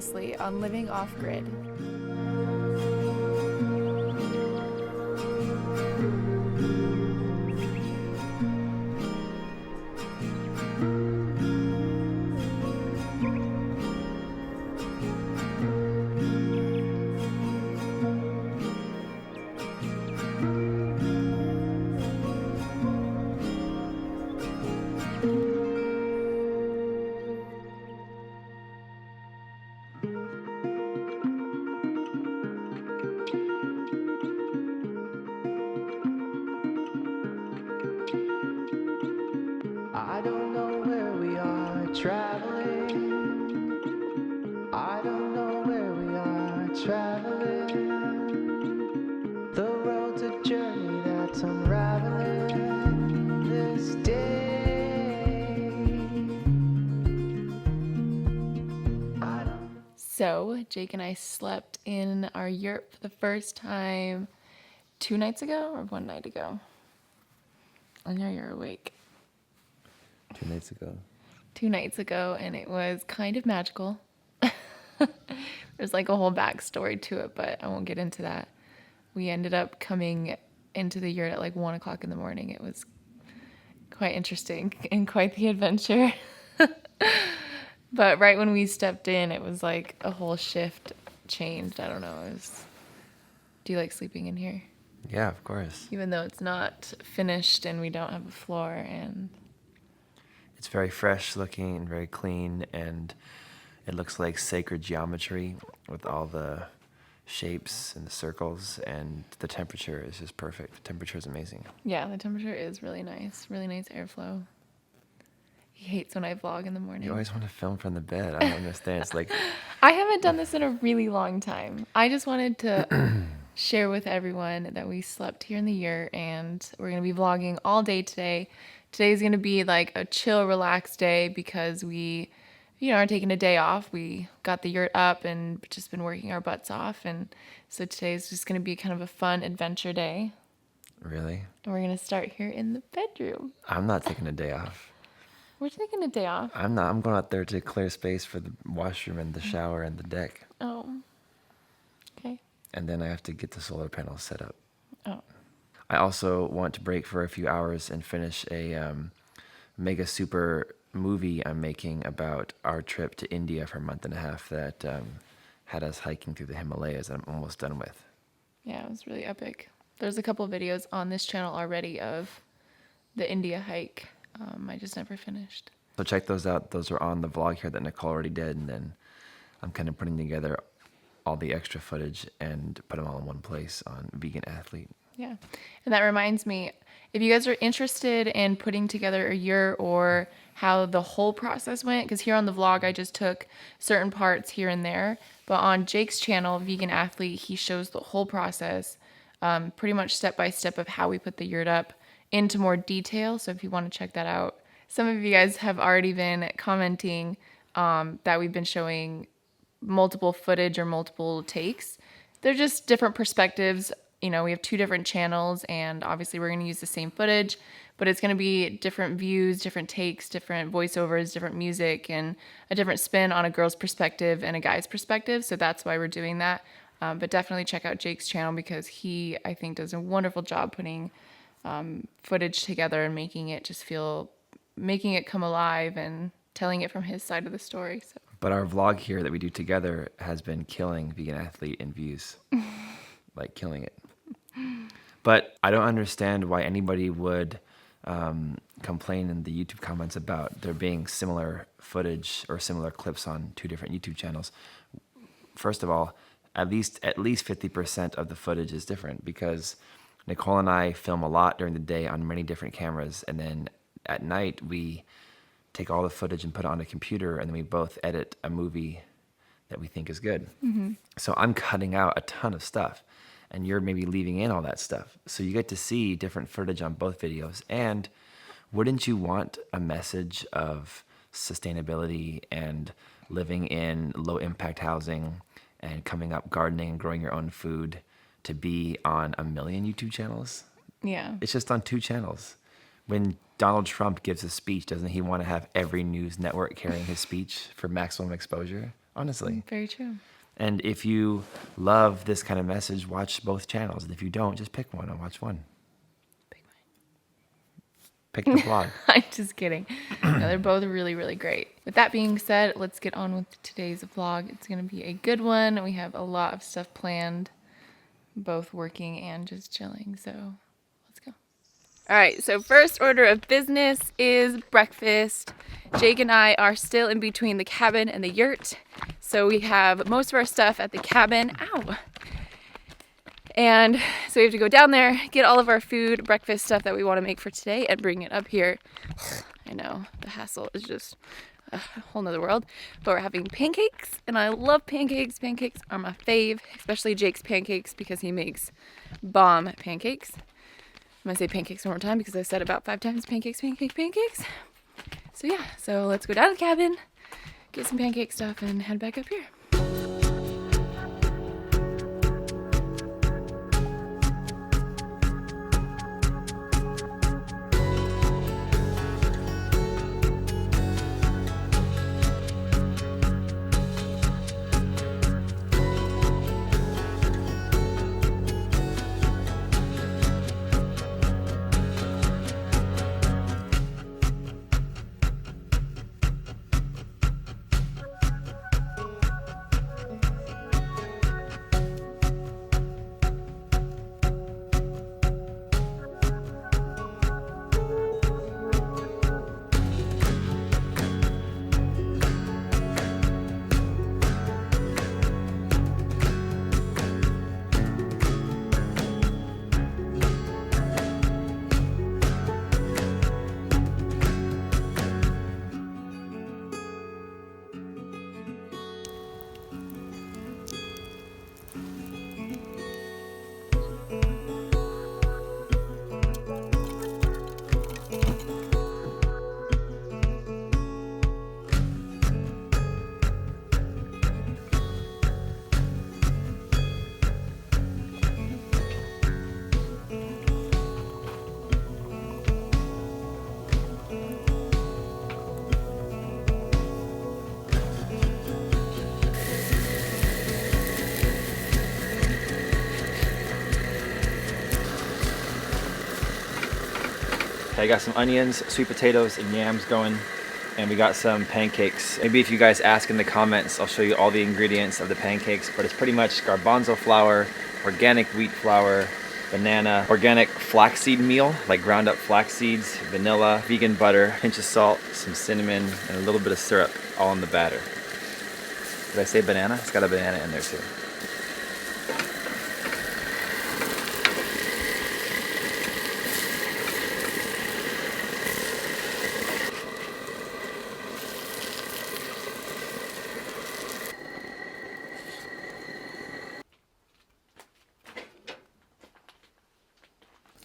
previously on Living Off Grid. I don't know where we are traveling. I don't know where we are traveling. The road's a journey that's unraveling this day. I don't. So, Jake and I slept in our yurt for the first time 2 nights ago or 1 night ago. I know you're awake. 2 nights ago. 2 nights ago, and it was kind of magical. There's like a whole backstory to it, but I won't get into that. We ended up coming into the yurt at like 1 o'clock in the morning. It was quite interesting and quite the adventure. But right when we stepped in, it was like a whole shift changed. I don't know. Do you like sleeping in here? Yeah, of course. Even though it's not finished and we don't have a floor, and It's very fresh looking and very clean, and it looks like sacred geometry with all the shapes and the circles, and the temperature is just perfect. The temperature is amazing. yeah, the temperature is really nice airflow. He hates when I vlog in the morning. You always want to film from the bed. I don't understand. It's like, I haven't done this in a really long time. I just wanted to share with everyone that we slept here in the yurt, and we're going to be vlogging all day today. Today's going to be like a chill, relaxed day because we, are taking a day off. We got the yurt up and just been working our butts off. And so today's just going to be kind of a fun adventure day. really? And we're going to start here in the bedroom. I'm not taking a day off. We're taking a day off. I'm not. I'm going out there to clear space for the washroom and the shower and the deck. Oh, okay. And then I have to get the solar panels set up. Oh, I also want to break for a few hours and finish a mega super movie I'm making about our trip to India for a month and a half that had us hiking through the Himalayas that I'm almost done with. yeah, it was really epic. There's a couple of videos on this channel already of the India hike. I just never finished. So check those out. Those are on the vlog here that Nicole already did, and then I'm kind of putting together all the extra footage and put them all in one place on Vegan Athlete. Yeah. And that reminds me, if you guys are interested in putting together a yurt or how the whole process went, because here on the vlog, I just took certain parts here and there. But on Jake's channel, Vegan Athlete, he shows the whole process, pretty much step by step of how we put the yurt up into more detail. So if you want to check that out, some of you guys have already been commenting that we've been showing multiple footage or multiple takes. They're just different perspectives. We have 2 different channels, and obviously we're going to use the same footage, but it's going to be different views, different takes, different voiceovers, different music, and a different spin on a girl's perspective and a guy's perspective. So that's why we're doing that. But definitely check out Jake's channel because he, I think, does a wonderful job putting footage together and making it come alive and telling it from his side of the story. So. But our vlog here that we do together has been killing Vegan Athlete in views. Like killing it. But I don't understand why anybody would complain in the YouTube comments about there being similar footage or similar clips on 2 different YouTube channels. First of all, at least 50% of the footage is different because Nicole and I film a lot during the day on many different cameras, and then at night we take all the footage and put it on a computer, and then we both edit a movie that we think is good. Mm-hmm. So I'm cutting out a ton of stuff, and you're maybe leaving in all that stuff. So you get to see different footage on both videos. And wouldn't you want a message of sustainability and living in low impact housing and coming up gardening and growing your own food to be on 1 million YouTube channels? Yeah. It's just on 2 channels. When Donald Trump gives a speech, doesn't he want to have every news network carrying his speech for maximum exposure honestly. Very true. And if you love this kind of message, watch both channels. And if you don't, just pick one and watch one. Pick the vlog. I'm just kidding. No, they're both really, really great. With that being said, let's get on with today's vlog. It's going to be a good one. We have a lot of stuff planned, both working and just chilling. So let's go. All right, so first order of business is breakfast. Jake and I are still in between the cabin and the yurt. So we have most of our stuff at the cabin. Ow! And so we have to go down there, get all of our food, breakfast stuff that we want to make for today, and bring it up here. I know, the hassle is just a whole nother world. But we're having pancakes, and I love pancakes. Pancakes are my fave, especially Jake's pancakes because he makes bomb pancakes. I'm going to say pancakes one more time because I said about 5 times pancakes, pancakes, pancakes. So yeah, so let's go down to the cabin, get some pancake stuff, and head back up here. I got some onions, sweet potatoes, and yams going, and we got some pancakes. Maybe if you guys ask in the comments, I'll show you all the ingredients of the pancakes, but it's pretty much garbanzo flour, organic wheat flour, banana, organic flaxseed meal, like ground up flax seeds, vanilla, vegan butter, pinch of salt, some cinnamon, and a little bit of syrup, all in the batter. Did I say banana? It's got a banana in there too.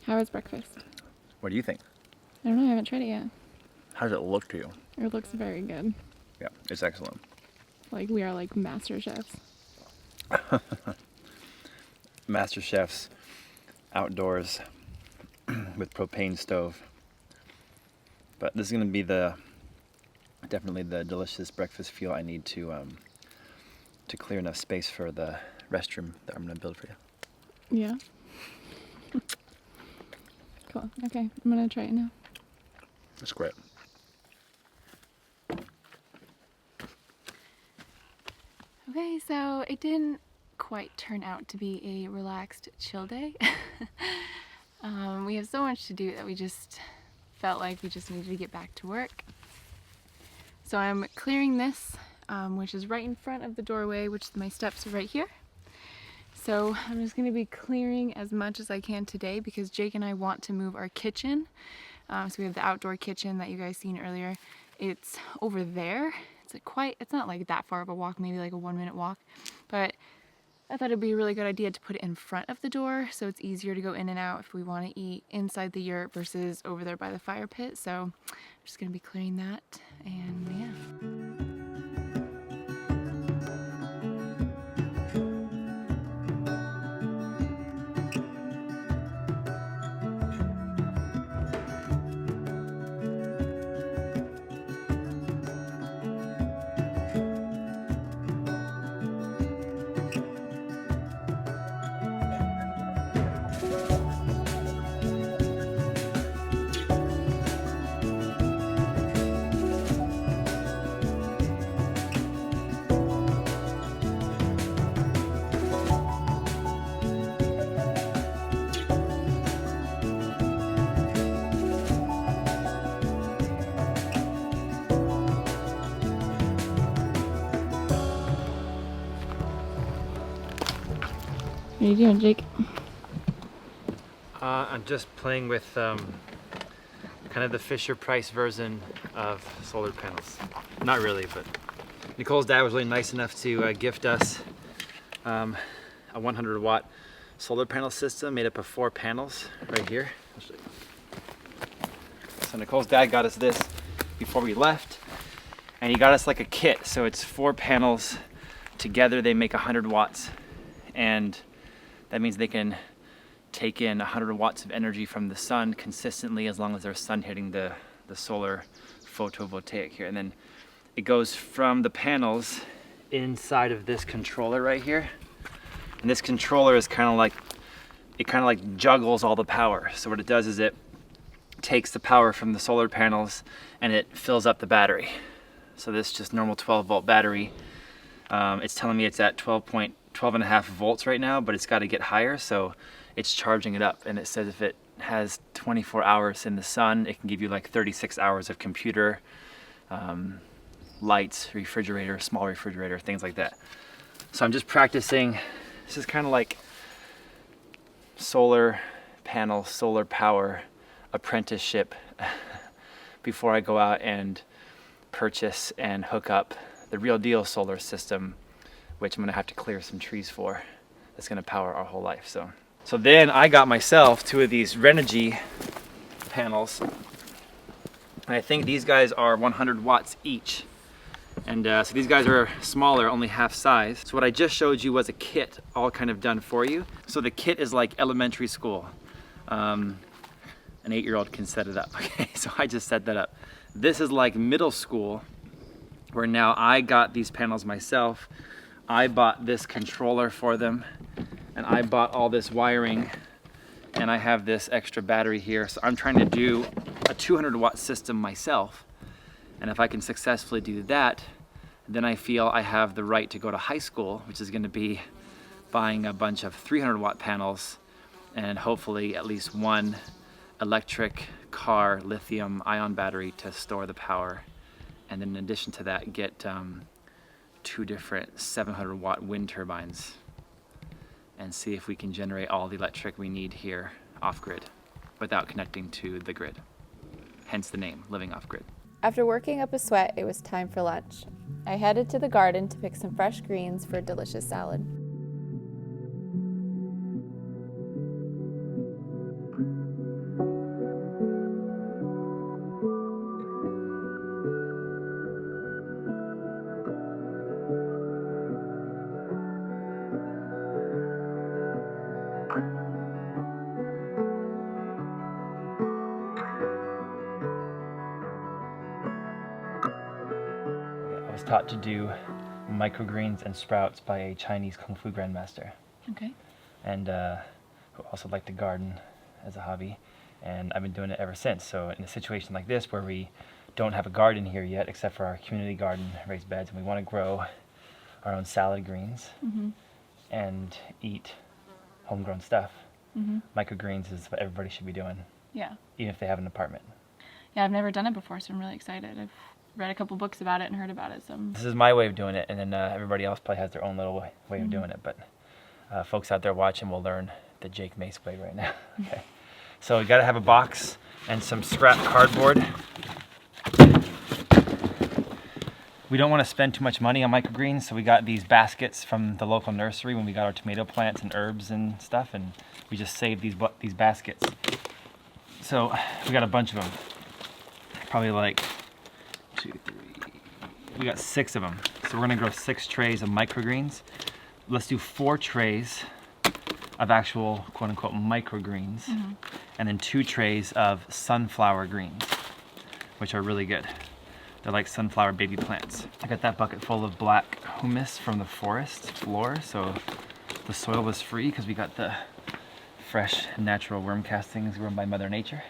How was breakfast? What do you think? I don't know, I haven't tried it yet. How does it look to you? It looks very good. Yeah, it's excellent. Like we are like master chefs. Master chefs outdoors with propane stove. But this is gonna be definitely the delicious breakfast fuel I need to clear enough space for the restroom that I'm gonna build for you. Yeah. Cool. Okay, I'm gonna try it now. That's great. Okay, so it didn't quite turn out to be a relaxed, chill day. We have so much to do that we just felt like we just needed to get back to work. So I'm clearing this, which is right in front of the doorway, which my steps are right here. So I'm just going to be clearing as much as I can today because Jake and I want to move our kitchen. So we have the outdoor kitchen that you guys seen earlier. It's over there. It's not like that far of a walk, maybe like a 1-minute walk, but I thought it'd be a really good idea to put it in front of the door so it's easier to go in and out if we want to eat inside the yurt versus over there by the fire pit. So I'm just going to be clearing that, and yeah. are you doing, Jake? I'm just playing with kind of the Fisher-Price version of solar panels. Not really, but Nicole's dad was really nice enough to gift us a 100-watt solar panel system made up of 4 panels right here. I'll show you. So Nicole's dad got us this before we left, and he got us like a kit. So it's 4 panels together. They make 100 watts, and that means they can take in 100 watts of energy from the sun consistently as long as there's sun hitting the solar photovoltaic here. And then it goes from the panels inside of this controller right here. And this controller is kind of like juggles all the power. So what it does is it takes the power from the solar panels and it fills up the battery. So this just normal 12-volt battery, it's telling me it's at 12.5 volts right now, but it's got to get higher, so it's charging it up. And it says if it has 24 hours in the sun, it can give you like 36 hours of computer, lights, refrigerator, small refrigerator, things like that. So I'm just practicing. This is kind of like solar panel, solar power apprenticeship before I go out and purchase and hook up the real deal solar system, which I'm gonna have to clear some trees for. That's gonna power our whole life. So then I got myself 2 of these Renogy panels, and I think these guys are 100 watts each. And so these guys are smaller, only half size. So what I just showed you was a kit, all kind of done for you. So the kit is like elementary school. An 8-year-old can set it up. Okay, so I just set that up. This is like middle school, where now I got these panels myself. I bought this controller for them, and I bought all this wiring, and I have this extra battery here. So I'm trying to do a 200-watt system myself. And if I can successfully do that, then I feel I have the right to go to high school, which is going to be buying a bunch of 300-watt panels and hopefully at least 1 electric car lithium-ion battery to store the power. And then in addition to that, get 2 different 700-watt wind turbines and see if we can generate all the electric we need here off-grid without connecting to the grid. Hence the name, living off-grid. After working up a sweat, it was time for lunch. I headed to the garden to pick some fresh greens for a delicious salad. I was taught to do microgreens and sprouts by a Chinese Kung Fu grandmaster. Okay. And who also liked to garden as a hobby. And I've been doing it ever since. So in a situation like this where we don't have a garden here yet, except for our community garden, raised beds, and we want to grow our own salad greens and eat homegrown stuff, microgreens is what everybody should be doing, Yeah. even if they have an apartment. Yeah, I've never done it before, so I'm really excited. I've read a couple books about it and heard about it. So This is my way of doing it, and then everybody else probably has their own little way of doing it. But folks out there watching will learn the Jake Mace way right now. Okay. So we got to have a box and some scrap cardboard. We don't want to spend too much money on microgreens, so we got these baskets from the local nursery when we got our tomato plants and herbs and stuff, and we just saved these baskets. So we got a bunch of them, probably like 2, 3. We got 6 of them, so we're gonna grow 6 trays of microgreens. Let's do 4 trays of actual quote-unquote microgreens, and then 2 trays of sunflower greens, which are really good. They're like sunflower baby plants. I got that bucket full of black humus from the forest floor, so the soil was free because we got the fresh natural worm castings grown by Mother Nature.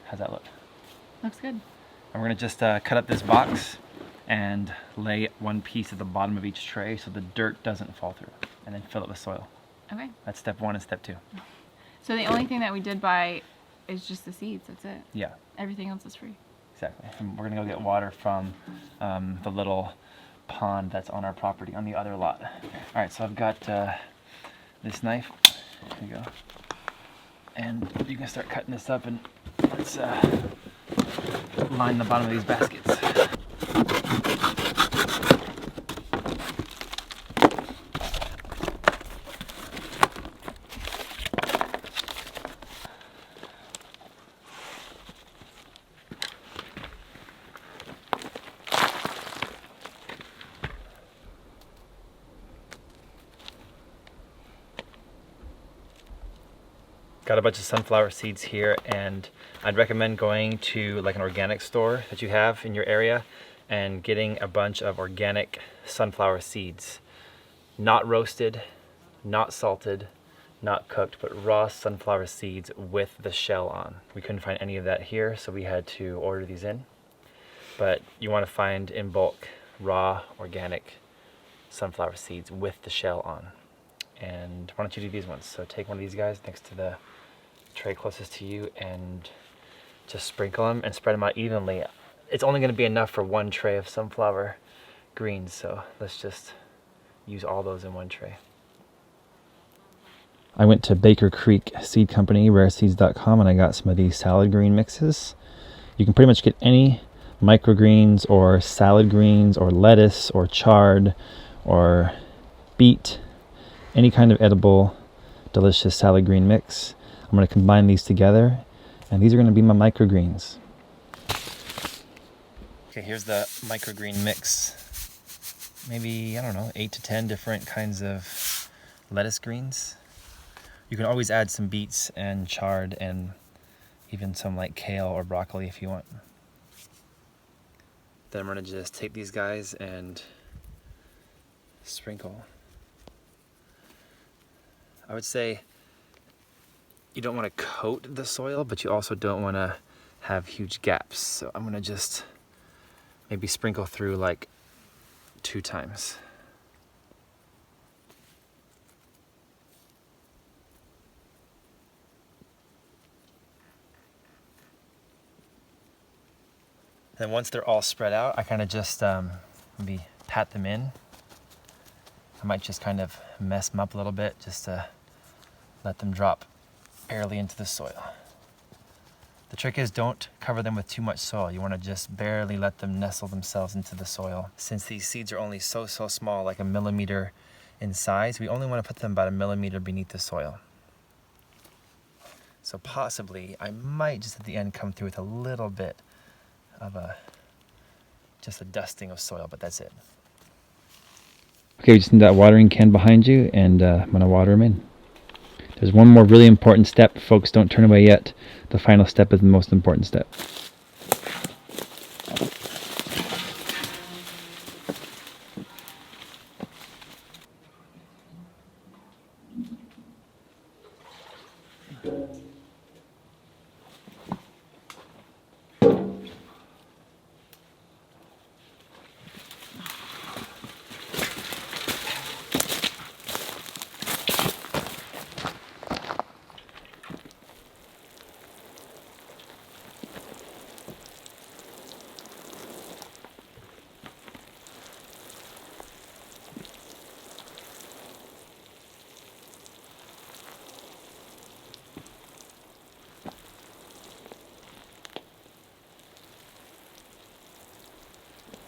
How's that look? looks good. And we're gonna just cut up this box and lay 1 piece at the bottom of each tray so the dirt doesn't fall through, and then fill it with soil. Okay. That's step 1 and step 2. So the only thing that we did buy is just the seeds. That's it. Yeah. Everything else is free. Exactly. And we're gonna go get water from the little pond that's on our property on the other lot. All right, so I've got this knife. There you go. And you can start cutting this up, and let's line the bottom of these baskets. Got a bunch of sunflower seeds here, and I'd recommend going to like an organic store that you have in your area and getting a bunch of organic sunflower seeds. Not roasted, not salted, not cooked, but raw sunflower seeds with the shell on. We couldn't find any of that here, so we had to order these in. But you want to find in bulk raw organic sunflower seeds with the shell on. And why don't you do these ones? So take one of these guys next to the tray closest to you and just sprinkle them and spread them out evenly. It's only going to be enough for one tray of sunflower greens, so let's just use all those in one tray. I went to Baker Creek Seed Company, rareseeds.com, and I got some of these salad green mixes. You can pretty much get any microgreens or salad greens or lettuce or chard or beet, any kind of edible, delicious salad green mix. I'm going to combine these together, and these are going to be my microgreens. Okay, here's the microgreen mix. Maybe, I don't know, 8 to 10 different kinds of lettuce greens. You can always add some beets and chard and even some like kale or broccoli if you want. Then I'm going to just take these guys and sprinkle. I would say you don't want to coat the soil, but you also don't want to have huge gaps. So I'm going to just maybe sprinkle through like 2 times. Then once they're all spread out, I kind of just maybe pat them in. I might just kind of mess them up a little bit just to let them drop barely into the soil. The trick is don't cover them with too much soil. You want to just barely let them nestle themselves into the soil. Since these seeds are only so small, like a millimeter in size, we only want to put them about a millimeter beneath the soil. So possibly, I might just at the end come through with a little bit of just a dusting of soil, but that's it. Okay, we just need that watering can behind you, and I'm going to water them in. There's one more really important step. Folks, don't turn away yet. The final step is the most important step.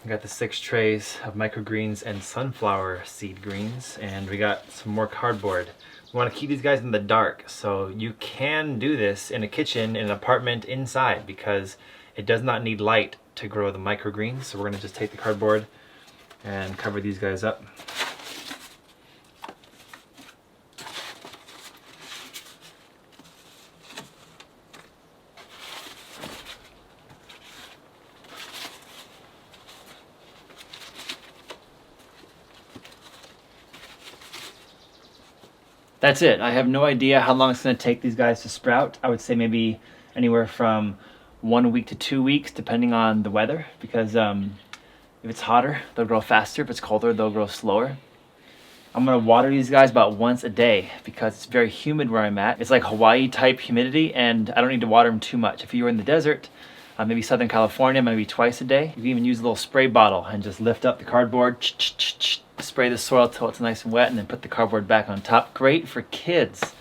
We got the 6 trays of microgreens and sunflower seed greens, and we got some more cardboard. We want to keep these guys in the dark, so you can do this in a kitchen, in an apartment, inside, because it does not need light to grow the microgreens. So we're going to just take the cardboard and cover these guys up. That's it. I have no idea how long it's going to take these guys to sprout. I would say maybe anywhere from 1 week to 2 weeks, depending on the weather, because if it's hotter, they'll grow faster. If it's colder, they'll grow slower. I'm going to water these guys about once a day because it's very humid where I'm at. It's like Hawaii type humidity, and I don't need to water them too much. If you were in the desert, maybe Southern California, maybe twice a day. You can even use a little spray bottle and just lift up the cardboard, spray the soil till it's nice and wet, and then put the cardboard back on top. Great for kids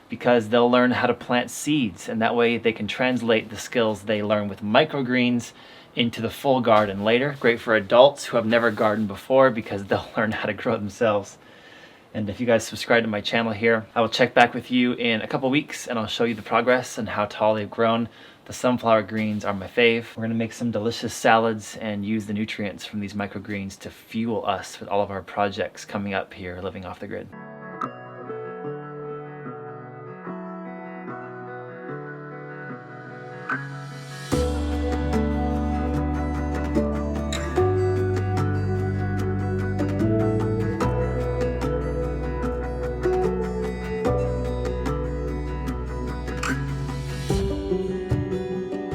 because they'll learn how to plant seeds, and that way they can translate the skills they learn with microgreens into the full garden later. Great for adults who have never gardened before because they'll learn how to grow themselves. And if you guys subscribe to my channel here, I will check back with you in a couple weeks and I'll show you the progress and how tall they've grown. The sunflower greens are my fave. We're gonna make some delicious salads and use the nutrients from these microgreens to fuel us with all of our projects coming up here, living off the grid.